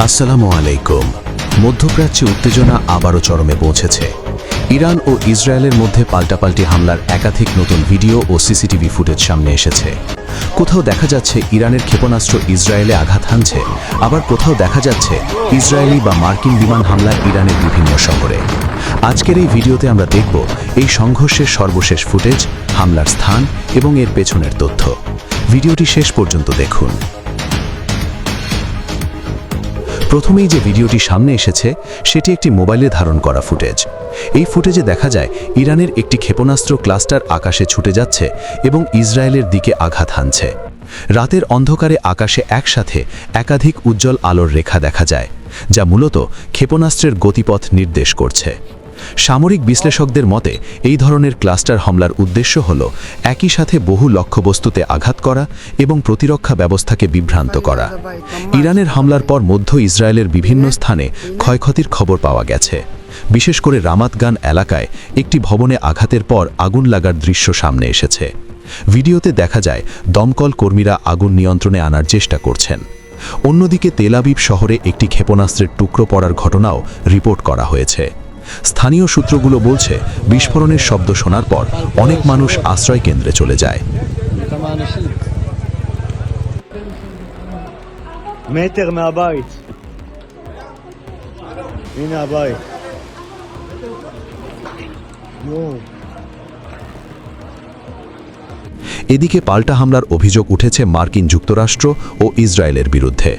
আসসালামু আলাইকুম। মধ্যপ্রাচ্যে উত্তেজনা আবারও চরমে পৌঁছেছে। ইরান ও ইসরায়েলের মধ্যে পাল্টাপাল্টি হামলার একাধিক নতুন ভিডিও ও সিসিটিভি ফুটেজ সামনে এসেছে। কোথাও দেখা যাচ্ছে ইরানের ক্ষেপণাস্ত্র ইসরায়েলে আঘাত হানছে, আবার কোথাও দেখা যাচ্ছে ইসরায়েলি বা মার্কিন বিমান হামলা ইরানের বিভিন্ন শহরে। আজকের এই ভিডিওতে আমরা দেখব এই সংঘর্ষের সর্বশেষ ফুটেজ, হামলার স্থান এবং এর পেছনের তথ্য। ভিডিওটি শেষ পর্যন্ত দেখুন। প্রথমেই যে ভিডিওটি সামনে এসেছে সেটি একটি মোবাইলে ধারণ করা ফুটেজ। এই ফুটেজে দেখা যায় ইরানের একটি ক্ষেপণাস্ত্র ক্লাস্টার আকাশে ছুটে যাচ্ছে এবং ইসরায়েলের দিকে আঘাত হানছে। রাতের অন্ধকারে আকাশে একসাথে একাধিক উজ্জ্বল আলোর রেখা দেখা যায়, যা মূলত ক্ষেপণাস্ত্রের গতিপথ নির্দেশ করছে। সামরিক বিশ্লেষকদের মতে এই ধরনের ক্লাস্টার হামলার উদ্দেশ্য হল একই সাথে বহু লক্ষ্যবস্তুতে আঘাত করা এবং প্রতিরক্ষা ব্যবস্থাকে বিভ্রান্ত করা। ইরানের হামলার পর মধ্য ইসরায়েলের বিভিন্ন স্থানে ক্ষয়ক্ষতির খবর পাওয়া গেছে। বিশেষ করে রামাত গান এলাকায় একটি ভবনে আঘাতের পর আগুন লাগার দৃশ্য সামনে এসেছে। ভিডিওতে দেখা যায় দমকল কর্মীরা আগুন নিয়ন্ত্রণে আনার চেষ্টা করছেন। অন্যদিকে তেল আবিব শহরে একটি ক্ষেপণাস্ত্রের টুকরো পড়ার ঘটনাও রিপোর্ট করা হয়েছে। স্থানীয় সূত্রগুলো বলছে বিস্ফোরণের শব্দ শোনার পর অনেক মানুষ আশ্রয় কেন্দ্রে চলে যায়। এদিকে পাল্টা হামলার অভিযোগ উঠেছে মার্কিন যুক্তরাষ্ট্র ও ইসরায়েলের বিরুদ্ধে।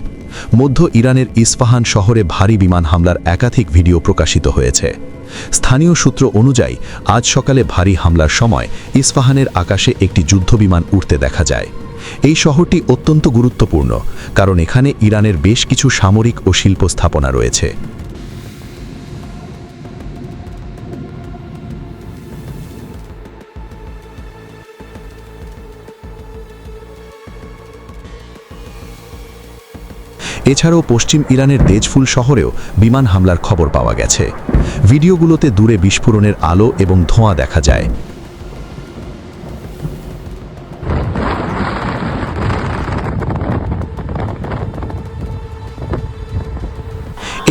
মধ্য ইরানের ইস্পাহান শহরে ভারী বিমান হামলার একাধিক ভিডিও প্রকাশিত হয়েছে। স্থানীয় সূত্র অনুযায়ী আজ সকালে ভারী হামলার সময় ইস্পাহানের আকাশে একটি যুদ্ধবিমান উঠতে দেখা যায়। এই শহরটি অত্যন্ত গুরুত্বপূর্ণ, কারণ এখানে ইরানের বেশ কিছু সামরিক ও শিল্প স্থাপনা রয়েছে। এছাড়াও পশ্চিম ইরানের দেজফুল শহরেও বিমান হামলার খবর পাওয়া গেছে। ভিডিওগুলোতে দূরে বিস্ফোরণের আলো এবং ধোঁয়া দেখা যায়।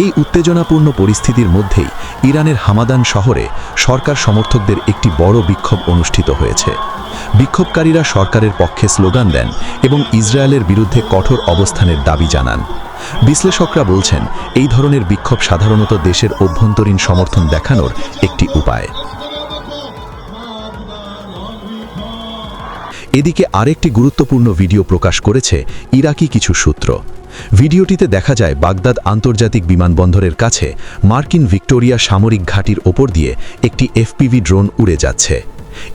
এই উত্তেজনাপূর্ণ পরিস্থিতির মধ্যেই ইরানের হামাদান শহরে সরকার সমর্থকদের একটি বড় বিক্ষোভ অনুষ্ঠিত হয়েছে। বিক্ষোভকারীরা সরকারের পক্ষে স্লোগান দেন এবং ইসরায়েলের বিরুদ্ধে কঠোর অবস্থানের দাবি জানান। বিশ্লেষকরা বলছেন এই ধরনের বিক্ষোভ সাধারণত দেশের অভ্যন্তরীণ সমর্থন দেখানোর একটি উপায়। এদিকে আরেকটি গুরুত্বপূর্ণ ভিডিও প্রকাশ করেছে ইরাকি কিছু সূত্র। ভিডিওটিতে দেখা যায় বাগদাদ আন্তর্জাতিক বিমানবন্দরের কাছে মার্কিন ভিক্টোরিয়া সামরিক ঘাঁটির ওপর দিয়ে একটি এফপিভি ড্রোন উড়ে যাচ্ছে।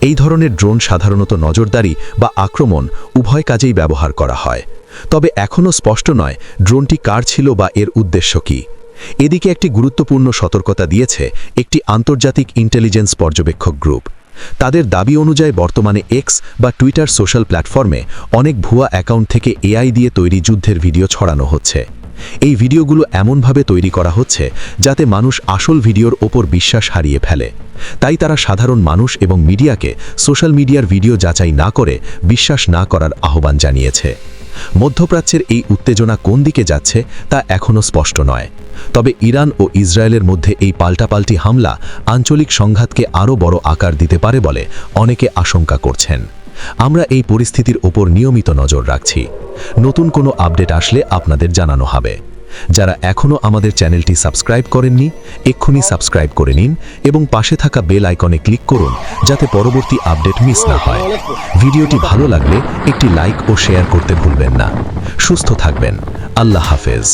এই ধরনের ড্রোন সাধারণত নজরদারি বা আক্রমণ উভয় কাজেই ব্যবহার করা হয়। তবে এখনও স্পষ্ট নয় ড্রোনটি কার ছিল বা এর উদ্দেশ্য কী। এদিকে একটি গুরুত্বপূর্ণ সতর্কতা দিয়েছে একটি আন্তর্জাতিক ইন্টেলিজেন্স পর্যবেক্ষক গ্রুপ। তাদের দাবি অনুযায়ী বর্তমানে এক্স বা টুইটার সোশ্যাল প্ল্যাটফর্মে অনেক ভুয়া অ্যাকাউন্ট থেকে এআই দিয়ে তৈরি যুদ্ধের ভিডিও ছড়ানো হচ্ছে। এই ভিডিওগুলো এমনভাবে তৈরি করা হচ্ছে যাতে মানুষ আসল ভিডিওর ওপর বিশ্বাস হারিয়ে ফেলে। তাই তারা সাধারণ মানুষ এবং মিডিয়াকে সোশ্যাল মিডিয়ার ভিডিও যাচাই না করে বিশ্বাস না করার আহ্বান জানিয়েছে। মধ্যপ্রাচ্যের এই উত্তেজনা কোন দিকে যাচ্ছে তা এখনও স্পষ্ট নয়। তবে ইরান ও ইসরায়েলের মধ্যে এই পাল্টাপাল্টি হামলা আঞ্চলিক সংঘাতকে আরও বড় আকার দিতে পারে বলে অনেকে আশঙ্কা করছেন। আমরা এই পরিস্থিতির ওপর নিয়মিত নজর রাখছি। নতুন কোনো আপডেট আসলে আপনাদের জানানো হবে। যারা এখনও আমাদের চ্যানেলটি সাবস্ক্রাইব করেননি, এক্ষুনি সাবস্ক্রাইব করে নিন এবং পাশে থাকা বেল আইকনে ক্লিক করুন যাতে পরবর্তী আপডেট মিস না হয়। ভিডিওটি ভালো লাগলে একটি লাইক ও শেয়ার করতে ভুলবেন না। সুস্থ থাকবেন। আল্লাহ হাফেজ।